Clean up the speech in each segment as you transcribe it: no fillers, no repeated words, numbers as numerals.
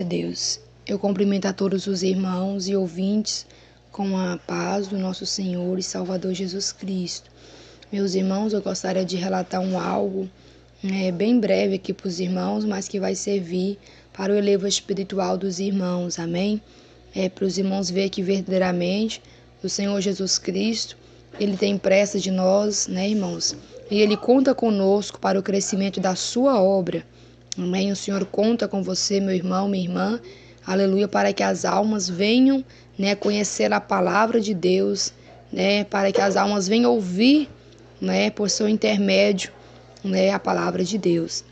Deus, eu cumprimento a todos os irmãos e ouvintes com a paz do nosso Senhor e Salvador Jesus Cristo. Meus irmãos, eu gostaria de relatar algo bem breve aqui para os irmãos, mas que vai servir para o elevo espiritual dos irmãos, amém? Para os irmãos verem que verdadeiramente o Senhor Jesus Cristo, Ele tem pressa de nós, né, irmãos? E Ele conta conosco para o crescimento da sua obra. Amém? O Senhor conta com você, meu irmão, minha irmã, aleluia, para que as almas venham, conhecer a palavra de Deus, para que as almas venham ouvir, por seu intermédio, a palavra de Deus.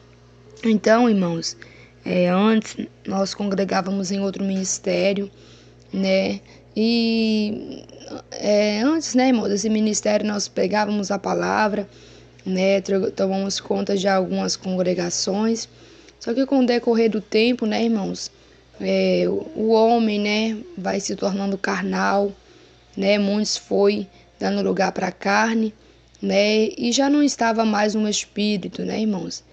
Então, irmãos, antes nós congregávamos em outro ministério, e antes, irmãos, desse ministério nós pegávamos a palavra, tomamos conta de algumas congregações. Só que com o decorrer do tempo, irmãos, o homem, vai se tornando carnal, muitos foi dando lugar para a carne, e já não estava mais no espírito, irmãos,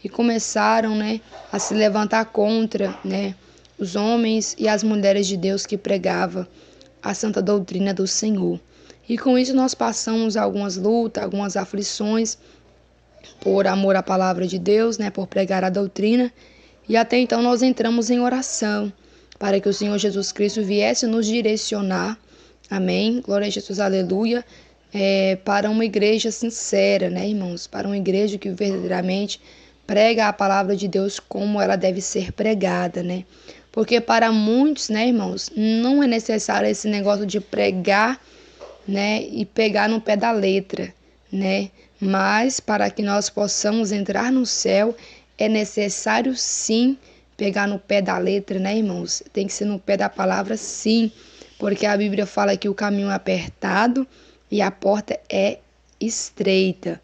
e começaram, a se levantar contra, os homens e as mulheres de Deus que pregavam a santa doutrina do Senhor. E com isso nós passamos algumas lutas, algumas aflições, por amor à palavra de Deus, por pregar a doutrina. E até então nós entramos em oração para que o Senhor Jesus Cristo viesse nos direcionar, amém, glória a Jesus, aleluia, para uma igreja sincera, irmãos, para uma igreja que verdadeiramente prega a palavra de Deus como ela deve ser pregada, porque para muitos, irmãos, não é necessário esse negócio de pregar, e pegar no pé da letra, mas para que nós possamos entrar no céu, é necessário sim pegar no pé da letra, irmãos? Tem que ser no pé da palavra, sim, porque a Bíblia fala que o caminho é apertado e a porta é estreita.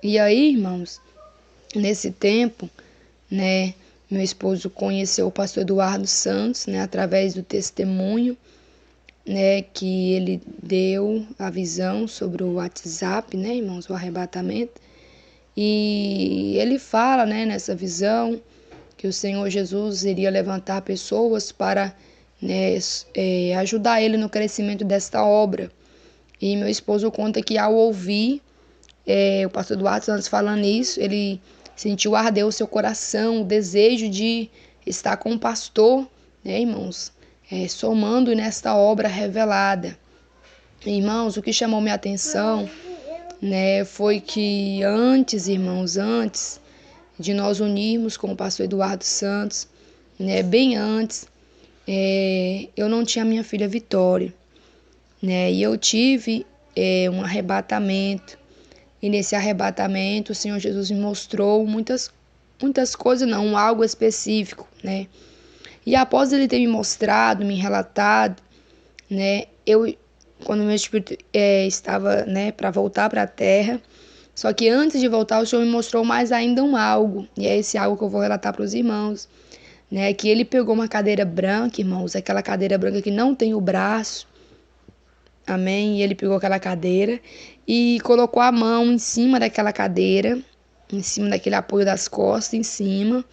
E aí, irmãos, nesse tempo, meu esposo conheceu o pastor Eduardo Santos, através do testemunho, que ele deu a visão sobre o WhatsApp, irmãos, o arrebatamento. E ele fala, nessa visão, que o Senhor Jesus iria levantar pessoas para ajudar ele no crescimento desta obra. E meu esposo conta que ao ouvir o pastor Eduardo Santos falando isso, ele sentiu arder o seu coração, o desejo de estar com o pastor, irmãos, somando nesta obra revelada. Irmãos, o que chamou minha atenção, foi que antes de nós unirmos com o pastor Eduardo Santos, bem antes, eu não tinha minha filha Vitória, e eu tive um arrebatamento, e nesse arrebatamento o Senhor Jesus me mostrou muitas coisas, algo específico, E após ele ter me mostrado, me relatado, quando meu espírito estava, para voltar para a terra, só que antes de voltar o Senhor me mostrou mais ainda algo, e é esse algo que eu vou relatar para os irmãos, que ele pegou uma cadeira branca, irmãos, aquela cadeira branca que não tem o braço, amém, e ele pegou aquela cadeira e colocou a mão em cima daquela cadeira, em cima daquele apoio das costas, em cima,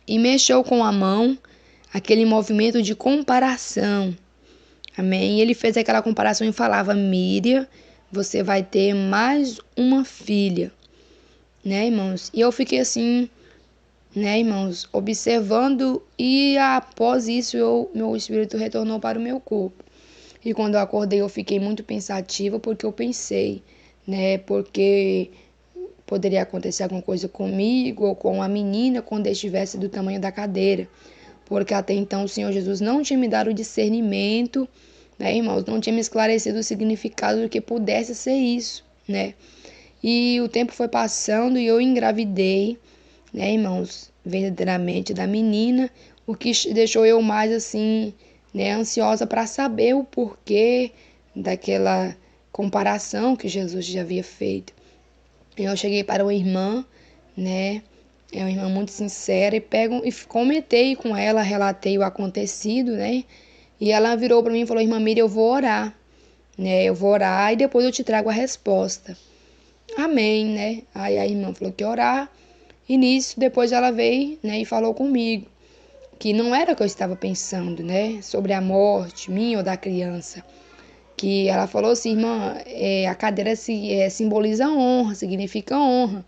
e mexeu com a mão, aquele movimento de comparação, amém? E ele fez aquela comparação e falava: Miriam, você vai ter mais uma filha, irmãos? E eu fiquei assim, irmãos, observando, e após isso meu espírito retornou para o meu corpo. E quando eu acordei eu fiquei muito pensativa, porque eu pensei, porque poderia acontecer alguma coisa comigo ou com a menina quando estivesse do tamanho da cadeira. Porque até então o Senhor Jesus não tinha me dado o discernimento, irmãos, não tinha me esclarecido o significado do que pudesse ser isso, E o tempo foi passando e eu engravidei, irmãos, verdadeiramente da menina, o que deixou eu mais assim, ansiosa para saber o porquê daquela comparação que Jesus já havia feito. Eu cheguei para uma irmã, é uma irmã muito sincera, e comentei com ela, relatei o acontecido, e ela virou para mim e falou: Irmã Miriam, eu vou orar, eu vou orar e depois eu te trago a resposta. Amém, Aí a irmã falou que ia orar, e nisso depois ela veio, e falou comigo. que não era o que eu estava pensando, né? Sobre a morte minha ou da criança. Que ela falou assim, irmã, a cadeira simboliza honra, significa honra.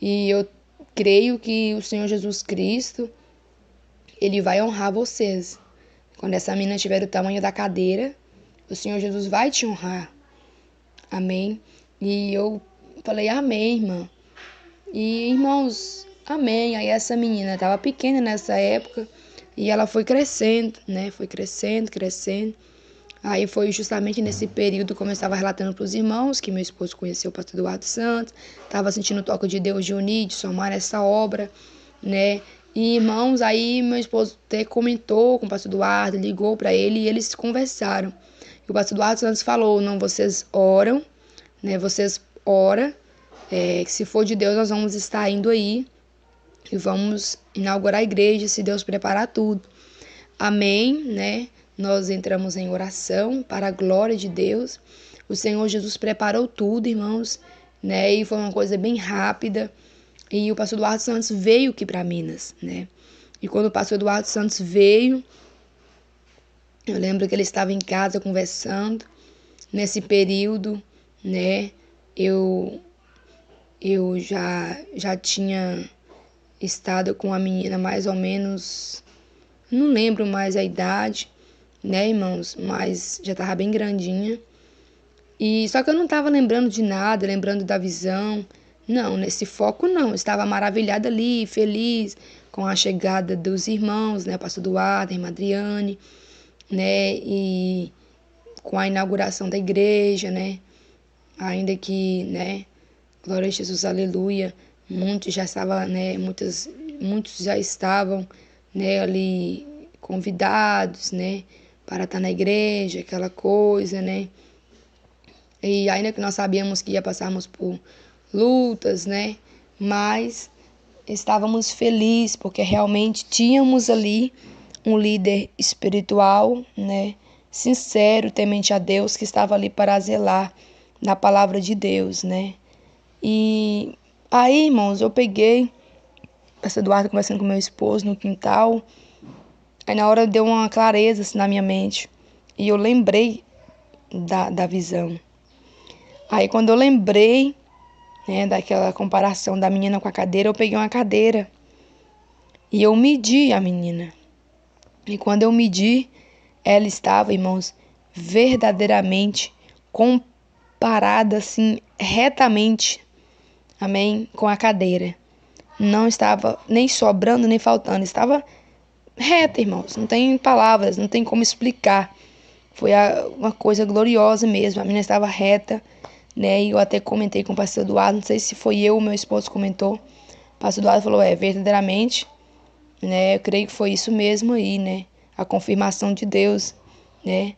E eu creio que o Senhor Jesus Cristo, Ele vai honrar vocês. Quando essa menina tiver o tamanho da cadeira, o Senhor Jesus vai te honrar. Amém? E eu falei, amém, irmã. E, irmãos, amém. Aí essa menina estava pequena nessa época e ela foi crescendo, né? Foi crescendo, crescendo. Aí foi justamente nesse período, como eu estava relatando para os irmãos, que meu esposo conheceu o pastor Eduardo Santos, estava sentindo o toque de Deus de unir, de somar essa obra, né? E, irmãos, aí meu esposo até comentou com o pastor Eduardo, ligou para ele e eles conversaram. E o pastor Eduardo Santos falou, não, vocês oram, né? Vocês oram, que se for de Deus nós vamos estar indo aí e vamos inaugurar a igreja, se Deus preparar tudo. Amém, né? Nós entramos em oração para a glória de Deus. O Senhor Jesus preparou tudo, irmãos, né? E foi uma coisa bem rápida. E o pastor Eduardo Santos veio aqui para Minas, né? E quando o pastor Eduardo Santos veio, eu lembro que ele estava em casa conversando. Nesse período, né? Eu já tinha estado com a menina mais ou menos, não lembro mais a idade, né, irmãos? Mas já estava bem grandinha. E só que eu não estava lembrando de nada, lembrando da visão. Não, nesse foco não. Eu estava maravilhada ali, feliz com a chegada dos irmãos, né, pastor Eduardo, a irmã Adriane, né, e com a inauguração da igreja, né? Ainda que, né, glória a Jesus, aleluia, muitos já estavam, né, muitos já estavam, né, ali convidados, né, para estar na igreja, aquela coisa, né? E ainda que nós sabíamos que ia passarmos por lutas, né? Mas estávamos felizes porque realmente tínhamos ali um líder espiritual, né? Sincero, temente a Deus, que estava ali para zelar na palavra de Deus, né? E aí, irmãos, eu peguei o pastor Eduardo conversando com meu esposo no quintal. Aí na hora deu uma clareza assim, na minha mente. E eu lembrei da visão. Aí quando eu lembrei, né, daquela comparação da menina com a cadeira, eu peguei uma cadeira. E eu medi a menina. E quando eu medi, ela estava, irmãos, verdadeiramente comparada assim, retamente, amém, com a cadeira. Não estava nem sobrando, nem faltando. Estava reta, irmãos. Não tem palavras, não tem como explicar. Foi uma coisa gloriosa mesmo. A menina estava reta, né? E eu até comentei com o pastor Eduardo. Não sei se foi eu ou meu esposo comentou. O pastor Eduardo falou, verdadeiramente, né? Eu creio que foi isso mesmo aí, né? A confirmação de Deus, né?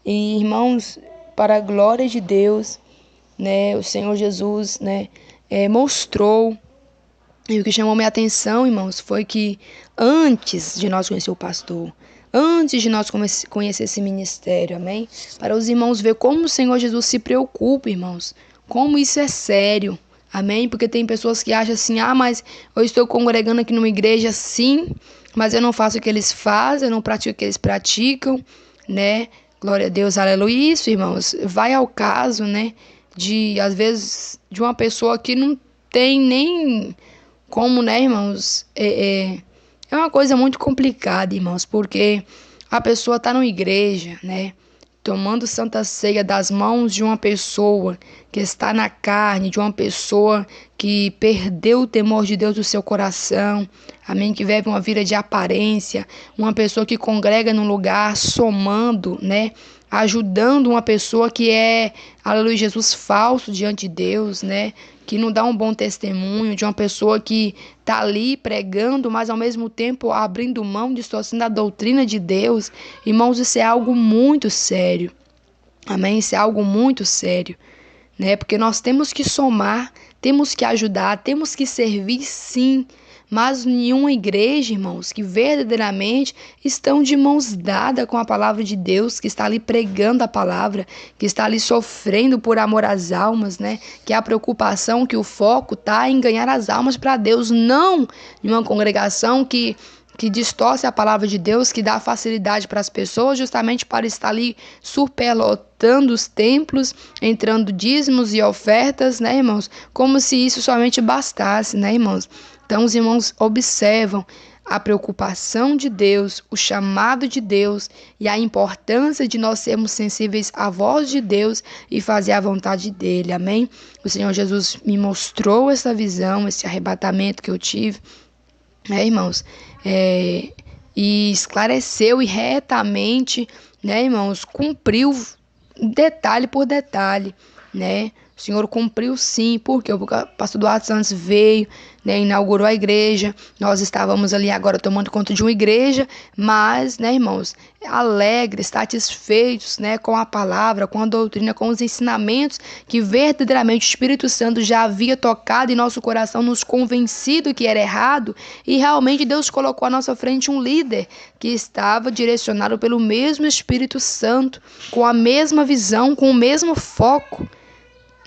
E, irmãos, para a glória de Deus, né? O Senhor Jesus, né? Mostrou. E o que chamou minha atenção, irmãos, foi que antes de nós conhecer o pastor, antes de nós conhecer esse ministério, amém? Para os irmãos ver como o Senhor Jesus se preocupa, irmãos, como isso é sério, amém? Porque tem pessoas que acham assim, mas eu estou congregando aqui numa igreja, sim, mas eu não faço o que eles fazem, eu não pratico o que eles praticam, né? Glória a Deus, aleluia. Isso, irmãos, vai ao caso, né? Às vezes, de uma pessoa que não tem nem como, né, irmãos, é uma coisa muito complicada, irmãos, porque a pessoa está numa igreja, né, tomando santa ceia das mãos de uma pessoa que está na carne, de uma pessoa que perdeu o temor de Deus do seu coração, amém, que vive uma vida de aparência, uma pessoa que congrega num lugar somando, né, ajudando uma pessoa que é, aleluia, Jesus falso diante de Deus, né, que não dá um bom testemunho, de uma pessoa que está ali pregando, mas ao mesmo tempo abrindo mão, distorcendo a doutrina de Deus. Irmãos, isso é algo muito sério. Amém? Isso é algo muito sério, né? Porque nós temos que somar, temos que ajudar, temos que servir, sim. Mas nenhuma igreja, irmãos, que verdadeiramente estão de mãos dadas com a palavra de Deus, que está ali pregando a palavra, que está ali sofrendo por amor às almas, né? Que a preocupação, que o foco está em ganhar as almas para Deus, não de uma congregação que que distorce a palavra de Deus, que dá facilidade para as pessoas, justamente para estar ali superlotando os templos, entrando dízimos e ofertas, né, irmãos? Como se isso somente bastasse, né, irmãos? Então, os irmãos observam a preocupação de Deus, o chamado de Deus e a importância de nós sermos sensíveis à voz de Deus e fazer a vontade dele, amém? O Senhor Jesus me mostrou essa visão, esse arrebatamento que eu tive, né, irmãos? E esclareceu e retamente, né, irmãos, cumpriu detalhe por detalhe, né? O Senhor cumpriu sim, porque o pastor Duarte Santos veio, né, inaugurou a igreja. Nós estávamos ali agora tomando conta de uma igreja, mas, né, irmãos, alegres, satisfeitos, né, com a palavra, com a doutrina, com os ensinamentos que verdadeiramente o Espírito Santo já havia tocado em nosso coração, nos convencido que era errado, e realmente Deus colocou à nossa frente um líder que estava direcionado pelo mesmo Espírito Santo, com a mesma visão, com o mesmo foco.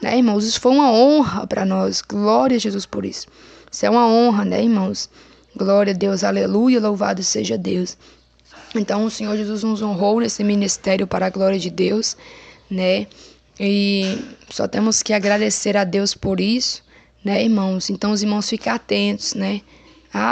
Né, irmãos, isso foi uma honra para nós. Glória a Jesus por isso. Isso é uma honra, né, irmãos? Glória a Deus, aleluia, louvado seja Deus. Então, o Senhor Jesus nos honrou nesse ministério para a glória de Deus, né? E só temos que agradecer a Deus por isso, né, irmãos? Então, os irmãos fiquem atentos, né?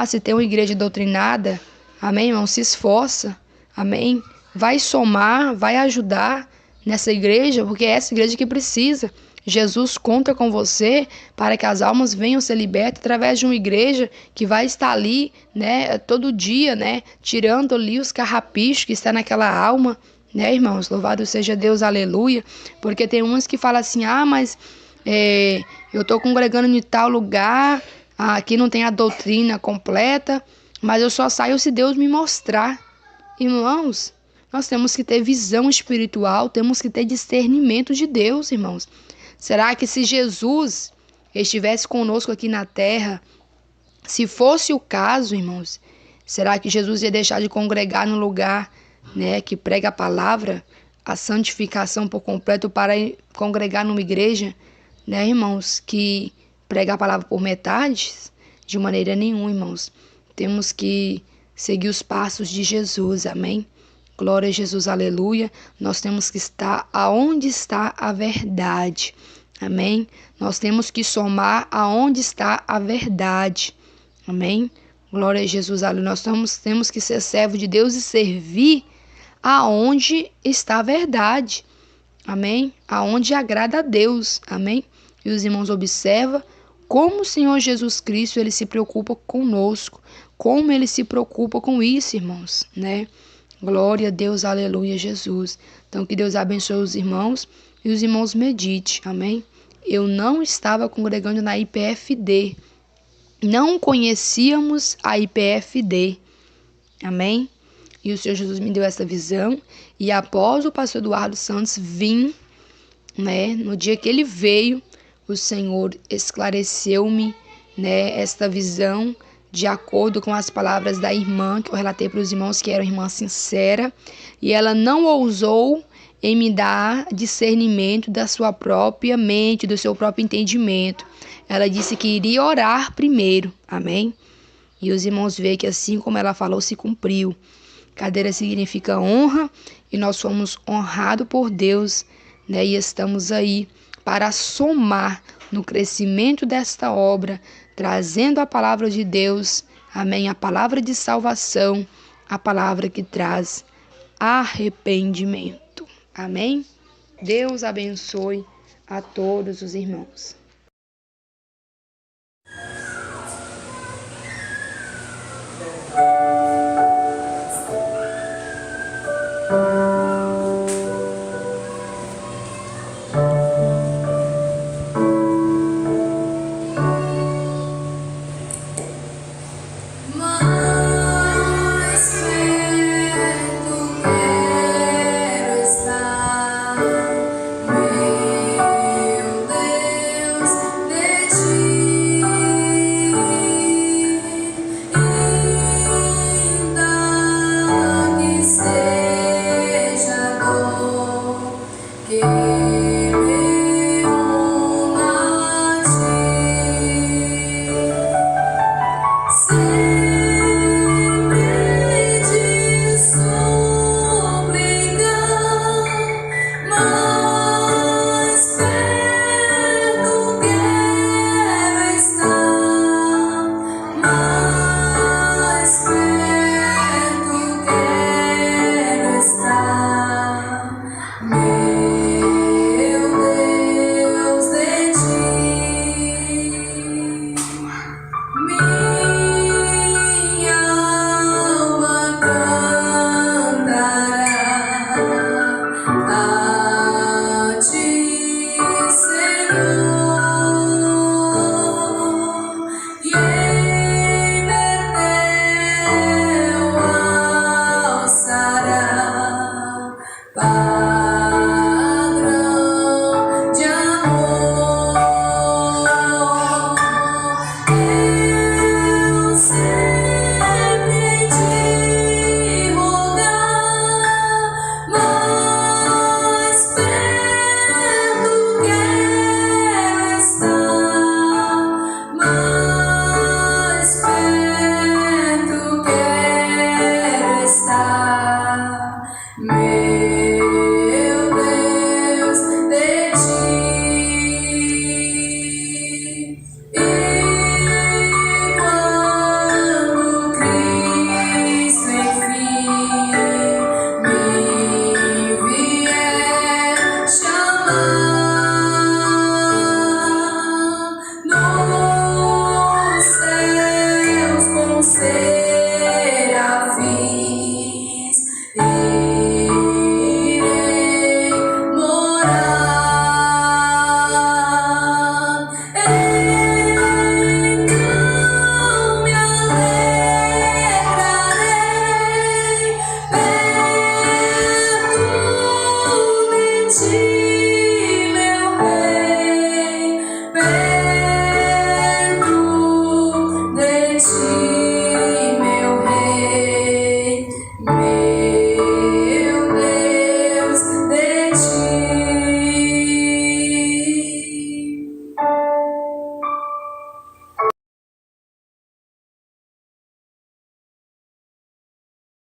Se tem uma igreja doutrinada, amém, irmão? Se esforça, amém? Vai somar, vai ajudar nessa igreja, porque é essa igreja que precisa. Jesus conta com você para que as almas venham ser libertas através de uma igreja que vai estar ali, né, todo dia, né, tirando ali os carrapichos que está naquela alma, né, irmãos? Louvado seja Deus, aleluia. Porque tem uns que falam assim, mas eu estou congregando em tal lugar, aqui não tem a doutrina completa, mas eu só saio se Deus me mostrar. Irmãos, nós temos que ter visão espiritual, temos que ter discernimento de Deus, irmãos. Será que se Jesus estivesse conosco aqui na terra, se fosse o caso, irmãos, será que Jesus ia deixar de congregar no lugar, né, que prega a palavra, a santificação por completo, para congregar numa igreja, né, irmãos, que prega a palavra por metades? De maneira nenhuma, irmãos. Temos que seguir os passos de Jesus, amém? Glória a Jesus, aleluia. Nós temos que estar aonde está a verdade. Amém? Nós temos que somar aonde está a verdade. Amém? Glória a Jesus, aleluia. Nós temos que ser servo de Deus e servir aonde está a verdade. Amém? Aonde agrada a Deus. Amém? E os irmãos observam como o Senhor Jesus Cristo, ele se preocupa conosco. Como ele se preocupa com isso, irmãos, né? Glória a Deus, aleluia, Jesus. Então, que Deus abençoe os irmãos e os irmãos medite, amém? Eu não estava congregando na IPFD. Não conhecíamos a IPFD, amém? E o Senhor Jesus me deu essa visão. E após o pastor Eduardo Santos vir, né? No dia que ele veio, o Senhor esclareceu-me, né? Esta visão, de acordo com as palavras da irmã, que eu relatei para os irmãos, que era uma irmã sincera, e ela não ousou em me dar discernimento da sua própria mente, do seu próprio entendimento. Ela disse que iria orar primeiro, amém? E os irmãos veem que assim como ela falou, se cumpriu. Cadeira significa honra, e nós fomos honrados por Deus, né? E estamos aí para somar no crescimento desta obra, trazendo a palavra de Deus, amém? A palavra de salvação, a palavra que traz arrependimento, amém? Deus abençoe a todos os irmãos.